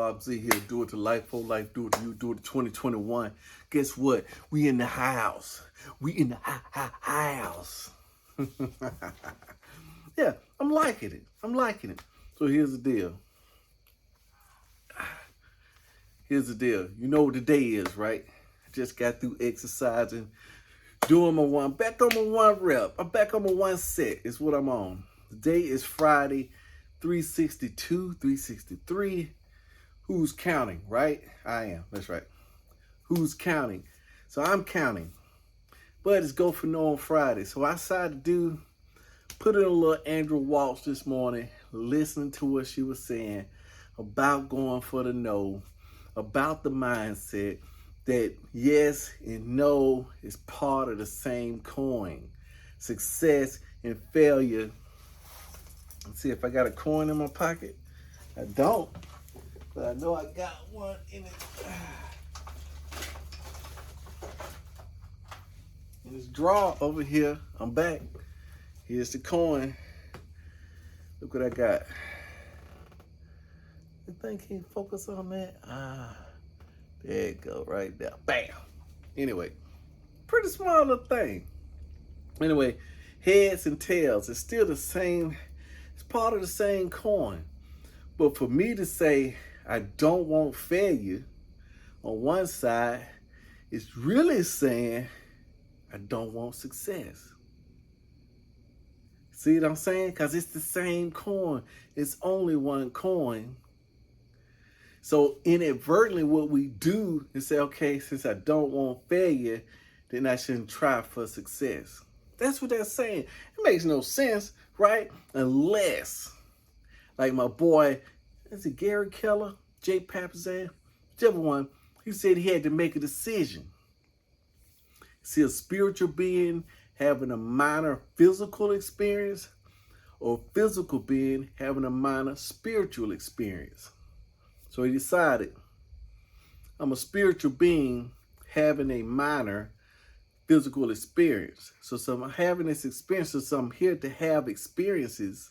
Bob Z here. Do it to life, for life. Do it to you. Do it to 2021. Guess what? We in the house. We in the house. Yeah, I'm liking it. I'm liking it. So here's the deal. Here's the deal. You know what the day is, right? I just got through exercising, doing my one, back on my one rep. I'm back on my one set is what I'm on. Today is Friday, 362, 363. Who's counting, right? I am, that's right. Who's counting? So I'm counting. But it's Go For No on Friday. So I decided to put in a little Andrew Walsh this morning, listening to what she was saying about going for the no, about the mindset that yes and no is part of the same coin. Success and failure. Let's see if I got a coin in my pocket. I don't, but I know I got one in it. In this drawer over here, I'm back. Here's the coin. Look what I got. The thing can't focus on that. There it go, right there. Bam. Anyway, pretty small little thing. Anyway, heads and tails. It's still the same. It's part of the same coin. But for me to say I don't want failure on one side, it's really saying I don't want success. See what I'm saying? Because it's the same coin. It's only one coin. So inadvertently what we do is say, okay, since I don't want failure, then I shouldn't try for success. That's what they're saying. It makes no sense, right? Unless, like my boy, is it Gary Keller, Jay Papasan, whichever one, he said he had to make a decision. See, a spiritual being having a minor physical experience or a physical being having a minor spiritual experience. So he decided, I'm a spiritual being having a minor physical experience. So I'm having this experience, so I'm here to have experiences.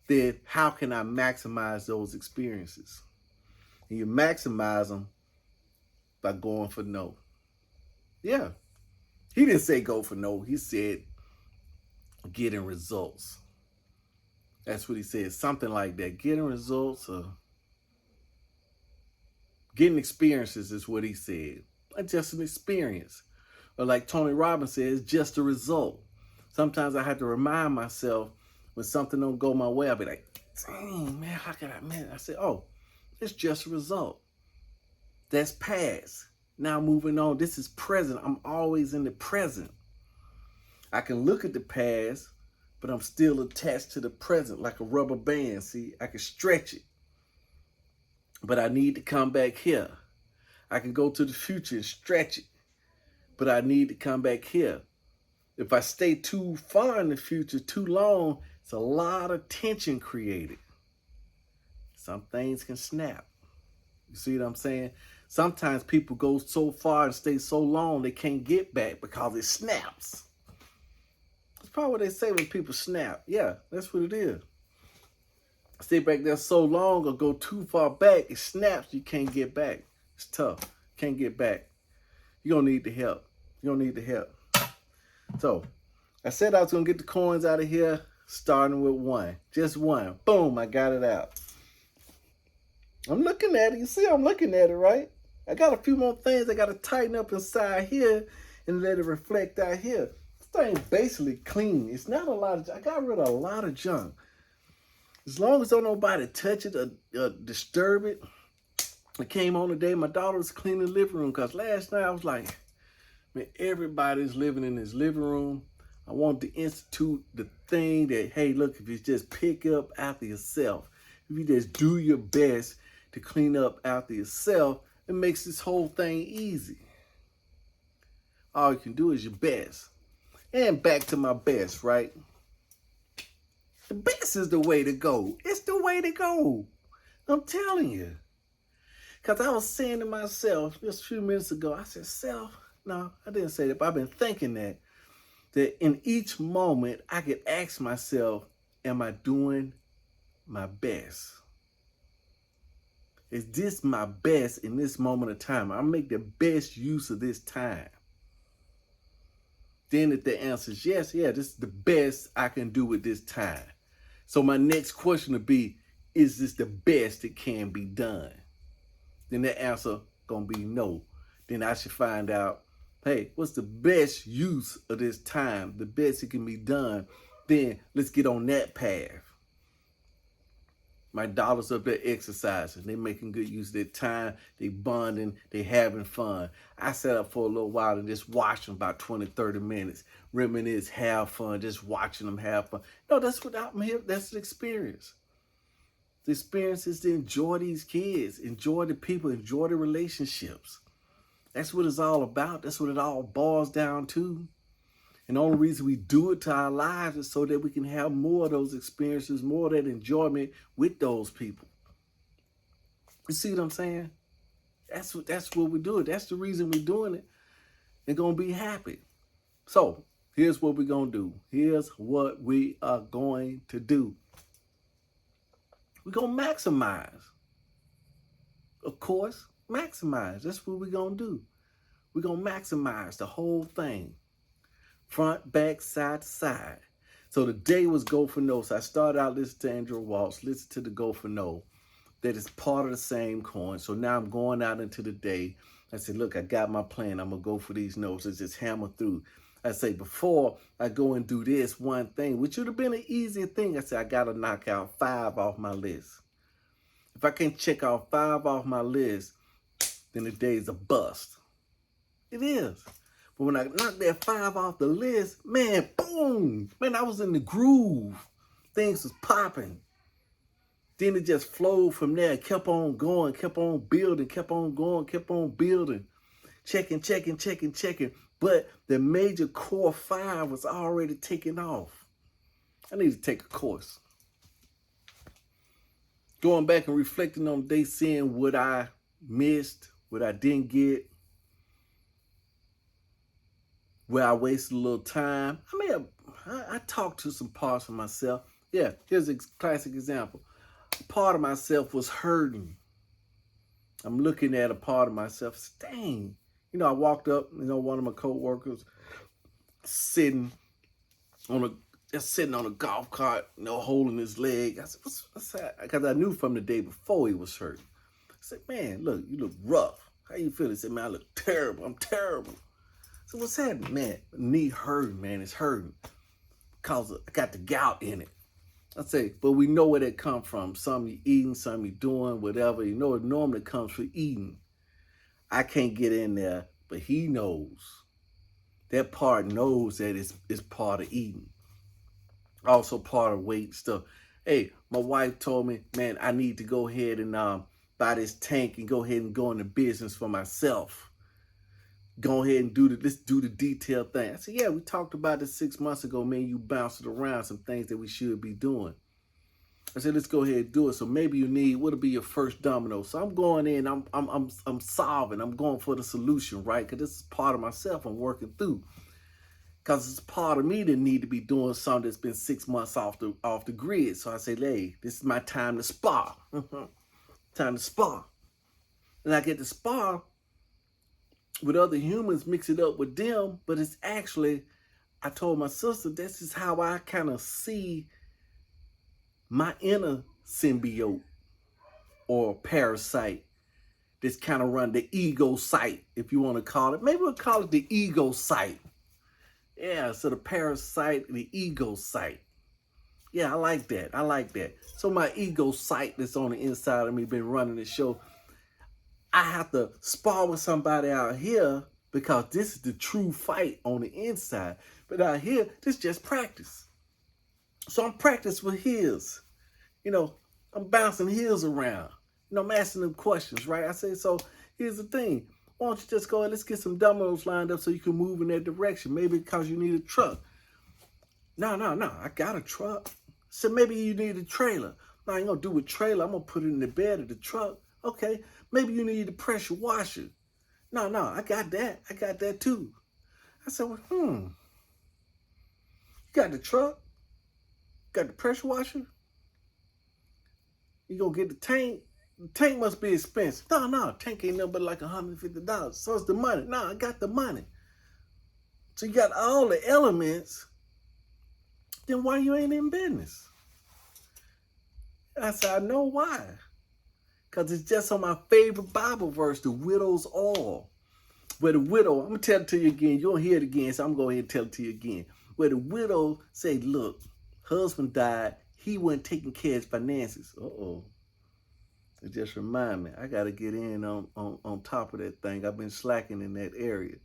Then how can I maximize those experiences? And you maximize them by going for no. Yeah. He didn't say go for no. He said getting results. That's what he said. Something like that. Getting results or getting experiences is what he said. Like just an experience. Or like Tony Robbins says, just a result. Sometimes I have to remind myself when something don't go my way, I'll be like, dang, man, how can I, man? I said, oh, it's just a result. That's past. Now moving on, this is present. I'm always in the present. I can look at the past, but I'm still attached to the present like a rubber band. See, I can stretch it, but I need to come back here. I can go to the future and stretch it, but I need to come back here. If I stay too far in the future, too long, it's a lot of tension created. Some things can snap. You see what I'm saying? Sometimes people go so far and stay so long they can't get back because it snaps. That's probably what they say when people snap. Yeah, that's what it is. Stay back there so long or go too far back, it snaps, you can't get back. It's tough. Can't get back. You're going to need the help. You're going to need the help. So, I said I was going to get the coins out of here, starting with one. Just one. Boom, I got it out. I'm looking at it. You see I'm looking at it, right? I got a few more things I got to tighten up inside here and let it reflect out here. This thing basically clean. It's not a lot of, I got rid of a lot of junk. As long as don't nobody touch it or disturb it. I came on today, my daughter was cleaning the living room because last night I was like, man, everybody's living in this living room. I want to institute the thing that, hey, look, if you just pick up after yourself, if you just do your best to clean up after yourself, it makes this whole thing easy. All you can do is your best. And back to my best, right? The best is the way to go. It's the way to go. I'm telling you. Because I was saying to myself just a few minutes ago, I said, self, no, I didn't say that, but I've been thinking that in each moment, I could ask myself, am I doing my best? Is this my best in this moment of time? I make the best use of this time. Then if the answer is yes, yeah, this is the best I can do with this time. So my next question would be, is this the best it can be done? Then the answer gonna be no. Then I should find out, hey, what's the best use of this time? The best it can be done. Then let's get on that path. My daughters up there exercising. They making good use of their time. They bonding. They having fun. I sat up for a little while and just watched them about 20, 30 minutes. Reminisce, have fun, just watching them have fun. No, that's what I'm here. That's the experience. The experience is to enjoy these kids, enjoy the people, enjoy the relationships. That's what it's all about. That's what it all boils down to. And the only reason we do it to our lives is so that we can have more of those experiences, more of that enjoyment with those people. You see what I'm saying? That's what we do. That's the reason we're doing it. And gonna be happy. So here's what we're gonna do. Here's what we are going to do. We're gonna maximize. Of course, maximize. That's what we're gonna do. We're gonna maximize the whole thing. Front, back, side to side. So the day was Go for No. So I started out listening to Andrew Walsh, listen to the Go for No. That is part of the same coin. So now I'm going out into the day. I said, look, I got my plan. I'm going to go for these notes. It's just hammer through. I say, before I go and do this one thing, which would have been an easier thing, I said, I got to knock out 5 off my list. If I can't check off 5 off my list, then the day's a bust. It is. But when I knocked that 5 off the list, man, boom, man, I was in the groove. Things was popping. Then it just flowed from there, kept on going, kept on building, kept on going, kept on building. Checking. But the major core 5 was already taken off. I need to take a course. Going back and reflecting on the day, seeing what I missed, what I didn't get, where I wasted a little time. I talked to some parts of myself. Yeah, here's a classic example. Part of myself was hurting. I'm looking at a part of myself, dang. I walked up, one of my co-workers sitting on a golf cart, holding his leg. I said, what's that? Because I knew from the day before he was hurting. I said, man, look, you look rough. How you feel? He said, man, I look terrible. I'm terrible. So what's happening, man? Knee hurting, man. It's hurting because I got the gout in it. I say, but we know where that come from. Some you eating, some you doing, whatever. It normally comes from eating. I can't get in there, but he knows. That part knows that it's part of eating. Also part of weight stuff. Hey, my wife told me, man, I need to go ahead and buy this tank and go ahead and go into business for myself. Go ahead and let's do the detailed thing. I said, yeah, we talked about this 6 months ago, man. You bounced it around some things that we should be doing. I said, let's go ahead and do it. So maybe you need, what'll be your first domino? So I'm going in, I'm solving, I'm going for the solution, right? Because this is part of myself I'm working through. Because it's part of me that need to be doing something that's been 6 months off the grid. So I say, hey, this is my time to spar. Time to spar. And I get to spar with other humans, mix it up with them, but it's actually, I told my sister, this is how I kind of see my inner symbiote or parasite that's kind of run the ego site, if you want to call it. Maybe we'll call it the ego site. Yeah, so the parasite, the ego site. Yeah, I like that. So my ego site that's on the inside of me been running the show. I have to spar with somebody out here because this is the true fight on the inside. But out here, this is just practice. So I'm practicing with his. I'm bouncing his around. I'm asking them questions, right? I say, so here's the thing. Why don't you just go ahead, let's get some dominoes lined up so you can move in that direction. Maybe because you need a truck. No, I got a truck. So maybe you need a trailer. No, I ain't going to do a trailer. I'm going to put it in the bed of the truck. Okay, maybe you need a pressure washer. No, I got that. I got that too. I said, well, you got the truck? Got the pressure washer? You gonna get the tank? tank must be expensive. No, tank ain't nothing but like $150. So it's the money. No, I got the money. So you got all the elements. Then why you ain't in business? I said, I know why. Because it's just on my favorite Bible verse, the widow's oil. Where the widow, I'm going to tell it to you again. You don't hear it again, so I'm going to go ahead and tell it to you again. Where the widow say, look, husband died. He wasn't taking care of his finances. Uh-oh. It just remind me, I got to get in on top of that thing. I've been slacking in that area.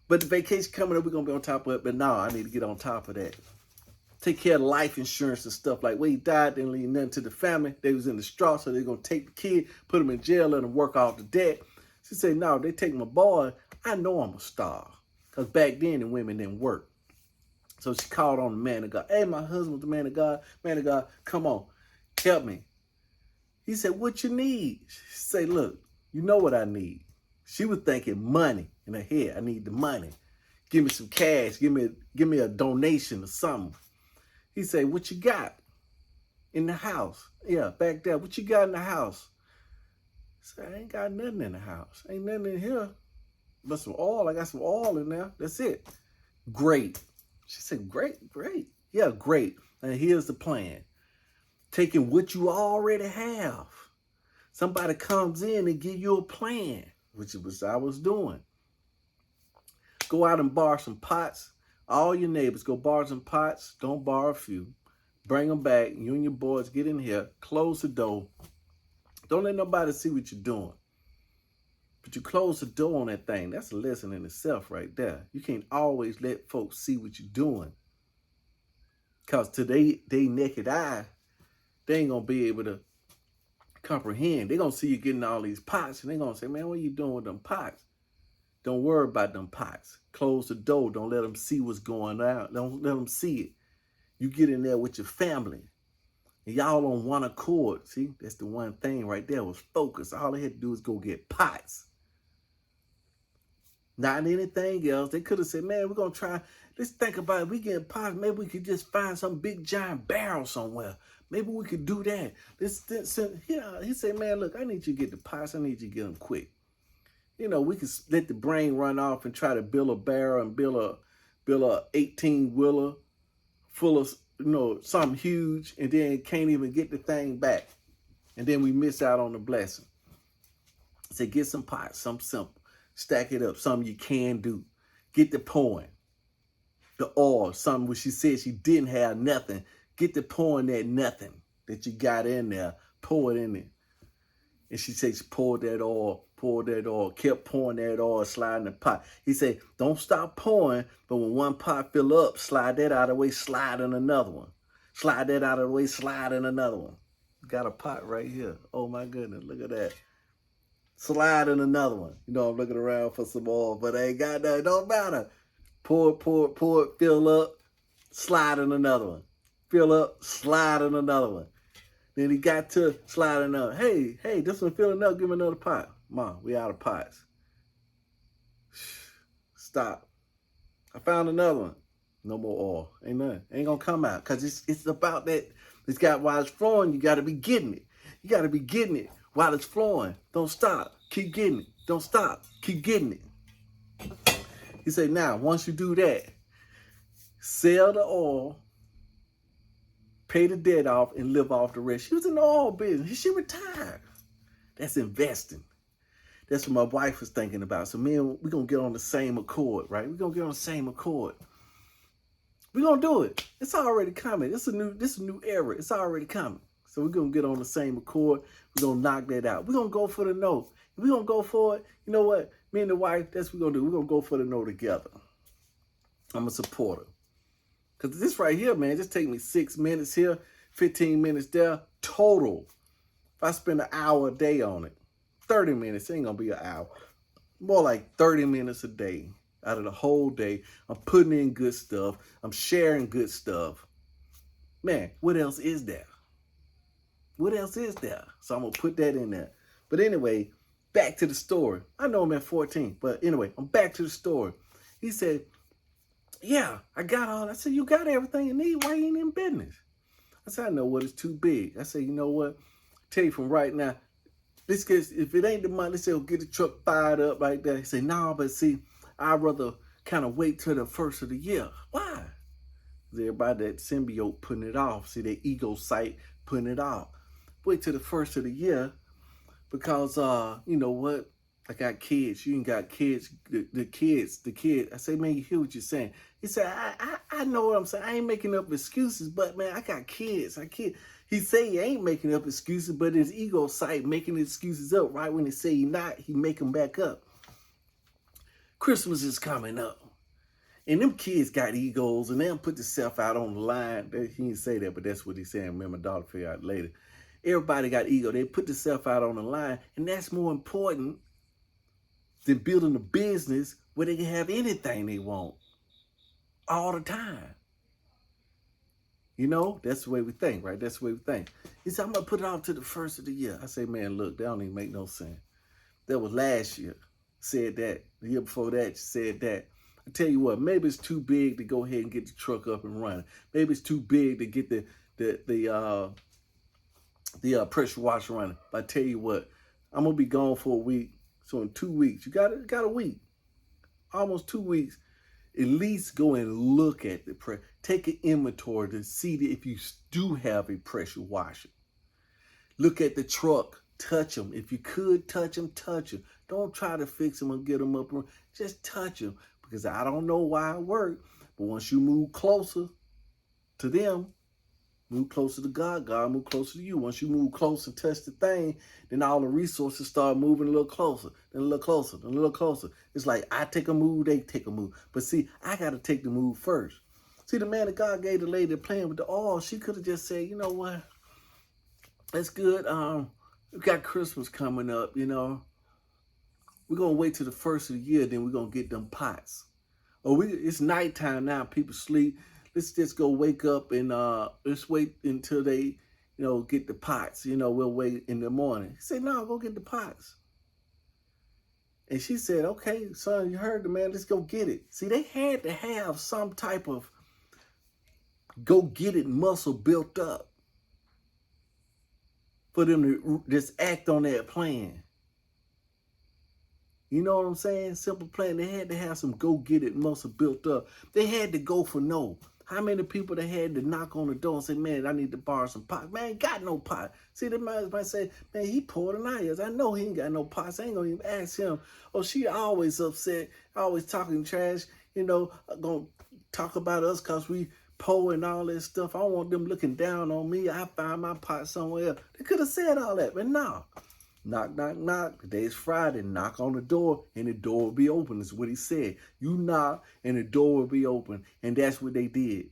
But the vacation coming up, we're going to be on top of it. But no, I need to get on top of that. Take care of life insurance and stuff. Like when he died, didn't leave nothing to the family. They was in the straw, so they're going to take the kid, put him in jail, let him work off the debt. She said, no, they take my boy. I know I'm a star. Because back then, the women didn't work. So she called on the man of God. Hey, my husband's the man of God. Man of God, come on, help me. He said, what you need? She said, look, you know what I need. She was thinking money in her head. I need the money. Give me some cash. Give me a donation or something. He said, what you got in the house? Yeah, back there. What you got in the house? I said, I ain't got nothing in the house. Ain't nothing in here but some oil. I got some oil in there. That's it. Great. She said, great. Yeah, great. And here's the plan. Taking what you already have. Somebody comes in and give you a plan, which was I was doing. Go out and borrow some pots. All your neighbors, go borrow some pots. Don't borrow a few. Bring them back. You and your boys get in here. Close the door. Don't let nobody see what you're doing. But you close the door on that thing. That's a lesson in itself right there. You can't always let folks see what you're doing. Because to they naked eye, they ain't going to be able to comprehend. They're going to see you getting all these pots. And they're going to say, man, what are you doing with them pots? Don't worry about them pots. Close the door. Don't let them see what's going on. Don't let them see it. You get in there with your family. And y'all on one accord. See, that's the one thing right there was focus. All they had to do was go get pots. Not anything else. They could have said, man, we're going to try. Let's think about it. We get pots. Maybe we could just find some big giant barrel somewhere. Maybe we could do that. He said, man, look, I need you to get the pots. I need you to get them quick. You know, we could let the brain run off and try to build a barrel and build a 18-wheeler full of, something huge, and then can't even get the thing back. And then we miss out on the blessing. So get some pots, something simple. Stack it up, something you can do. Get the pouring. The oil, something where she said she didn't have nothing. Get the pouring that nothing that you got in there. Pour it in there. And she said she poured that oil, kept pouring that oil, sliding the pot. He said, don't stop pouring, but when one pot fill up, slide that out of the way, slide in another one. Slide that out of the way, slide in another one. Got a pot right here. Oh my goodness, look at that. Slide in another one. I'm looking around for some oil, but I ain't got that. It don't matter. Pour it, fill up, slide in another one. Fill up, slide in another one. Then he got to sliding up. Hey, this one filling up. Give me another pot. Mom, we out of pots. Stop. I found another one. No more oil. Ain't nothing. Ain't gonna come out. Because it's about that. While it's flowing, you gotta be getting it. You gotta be getting it while it's flowing. Don't stop. Keep getting it. Don't stop. Keep getting it. He said, now, once you do that, sell the oil, pay the debt off, and live off the rest. She was in the oil business. She retired. That's investing. That's what my wife was thinking about. So we're going to get on the same accord, right? We're going to get on the same accord. We're going to do it. It's already coming. This is a new era. It's already coming. So we're going to get on the same accord. We're going to knock that out. We're going to go for the no. If we're going to go for it, you know what? Me and the wife, that's what we're going to do. We're going to go for the no together. I'm a supporter. Because this right here, man, just take me 6 minutes here, 15 minutes there, total. If I spend an hour a day on it, 30 minutes, it ain't going to be an hour. More like 30 minutes a day out of the whole day. I'm putting in good stuff. I'm sharing good stuff. Man, what else is there? What else is there? So I'm going to put that in there. But anyway, back to the story. I know I'm at 14, but anyway, I'm back to the story. He said, yeah, I got all. I said, you got everything you need. Why you ain't in business? I said, I know what is too big. I said, you know what? Tell you from right now, Let's get, if it ain't the money, let's say, oh, get the truck fired up like that. He say, no, but see, I'd rather kind of wait till the first of the year. Why? Because everybody that symbiote putting it off. See, their ego sight putting it off. Wait till the first of the year because, you know what? I got kids. You ain't got kids. The kids. I say, man, you hear what you're saying. He said, I know what I'm saying. I ain't making up excuses, but, man, I got kids. He say he ain't making up excuses, but his ego sight making excuses up. Right when he say he not, he make them back up. Christmas is coming up. And them kids got egos, and they'll put themselves out on the line. He didn't say that, but that's what he's saying. Remember, daughter figure out later. Everybody got ego. They put themselves out on the line, and that's more important than building a business where they can have anything they want all the time. You know, that's the way we think, right? That's the way we think. He said, I'm going to put it off to the first of the year. I say, man, look, that don't even make no sense. That was last year. Said that. The year before that, you said that. I tell you what, maybe it's too big to go ahead and get the truck up and running. Maybe it's too big to get the pressure washer running. But I tell you what, I'm going to be gone for a week. So in 2 weeks, you got a week, almost 2 weeks. At least go and look at the pressure. Take an inventory to see if you do have a pressure washer. Look at the truck. Touch them. If you could touch them, touch them. Don't try to fix them and get them up. Just touch them. Because I don't know why it worked. But once you move closer to them, move closer to God, God move closer to you. Once you move closer, touch the thing, then all the resources start moving a little closer, then a little closer, then a little closer. It's like I take a move, they take a move. But see, I got to take the move first. See, the man that God gave the lady playing with the oil, she could have just said, you know what, that's good. We got Christmas coming up, you know. We're going to wait till the first of the year, then we're going to get them pots. Or it's nighttime now, people sleep. Let's just go wake up and let's wait until they, you know, get the pots. You know, we'll wait in the morning. He said, no, go get the pots. And she said, okay, son, you heard the man, let's go get it. See, they had to have some type of go get it muscle built up for them to just act on that plan. You know what I'm saying? Simple plan. They had to have some go get it muscle built up. They had to go for no. How many people they had to knock on the door and say, man, I need to borrow some pot? Man, ain't got no pot. See, they might say, man, he poor than I is. I know he ain't got no pots. I ain't going to even ask him. Oh, she always upset, always talking trash, you know, going to talk about us because we poor and all that stuff. I don't want them looking down on me. I find my pot somewhere else. They could have said all that, but no. Knock, knock, knock. Today's Friday. Knock on the door and the door will be open. Is what he said. You knock and the door will be open. And that's what they did.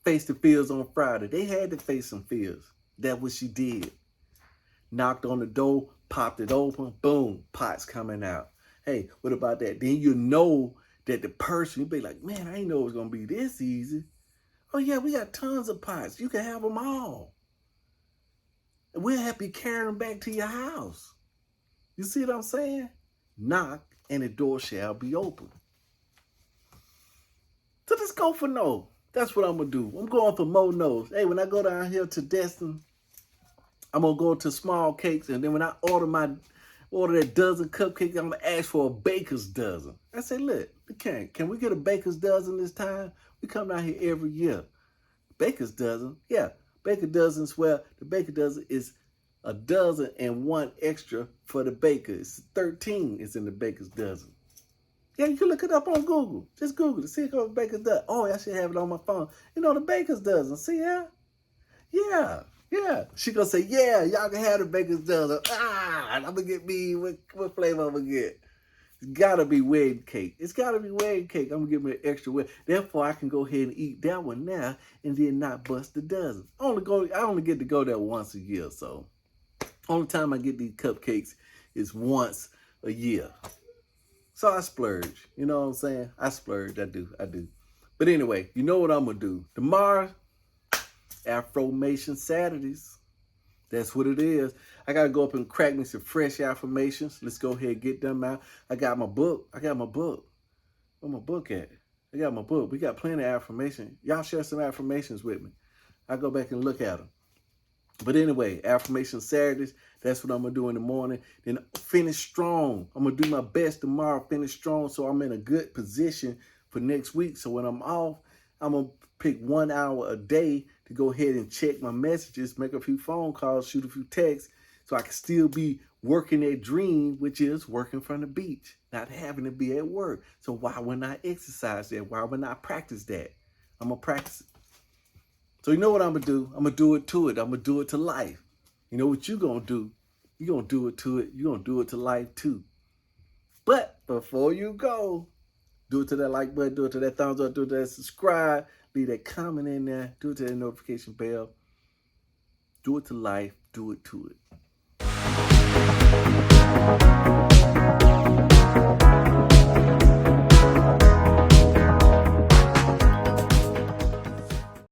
Face the fields on Friday. They had to face some fields. That's what she did. Knocked on the door, popped it open. Boom. Pots coming out. Hey, what about that? Then you know that the person, you'll be like, man, I didn't know it was going to be this easy. Oh, yeah, we got tons of pots. You can have them all. We'll have you carry them back to your house. You see what I'm saying? Knock and the door shall be open. So let's go for no. That's what I'm going to do. I'm going for more no's. Hey, when I go down here to Destin, I'm going to go to Small Cakes. And then when I order that dozen cupcakes, I'm going to ask for a baker's dozen. I say, look, can we get a baker's dozen this time? We come down here every year. Baker's dozen? Yeah. Baker dozens, well, the baker dozen is a dozen and one extra for the baker. It's 13 is in the baker's dozen. Yeah, you can look it up on Google. Just Google it. See if it's baker's dozen. Oh, I should have it on my phone. You know, the baker's dozen. See that? Yeah. Yeah. She gonna say, yeah, y'all can have the baker's dozen. I'm gonna get me, what flavor I'm gonna get? It's gotta be wedding cake. It's gotta be wedding cake. I'm gonna give me an extra wedding. Therefore, I can go ahead and eat that one now and then not bust the dozen. I only get to go there once a year, so only time I get these cupcakes is once a year. So I splurge. You know what I'm saying? I splurge. I do. But anyway, you know what I'm gonna do. Tomorrow, Affirmation Saturdays. That's what it is. I got to go up and crack me some fresh affirmations. Let's go ahead and get them out. I got my book. Where my book at? I got my book. We got plenty of affirmation. Y'all share some affirmations with me. I go back and look at them. But anyway, Affirmation Saturdays. That's what I'm going to do in the morning. Then finish strong. I'm going to do my best tomorrow, finish strong, so I'm in a good position for next week. So when I'm off, I'm going to pick 1 hour a day to go ahead and check my messages, make a few phone calls, shoot a few texts, so I can still be working that dream, which is working from the beach, not having to be at work. So why wouldn't I exercise that? Why wouldn't I practice that? I'm going to practice it. So you know what I'm going to do? I'm going to do it to it. I'm going to do it to life. You know what you're going to do? You're going to do it to it. You're going to do it to life too. But before you go, do it to that like button, do it to that thumbs up, do it to that subscribe, leave that comment in there, do it to that notification bell. Do it to life, do it to it.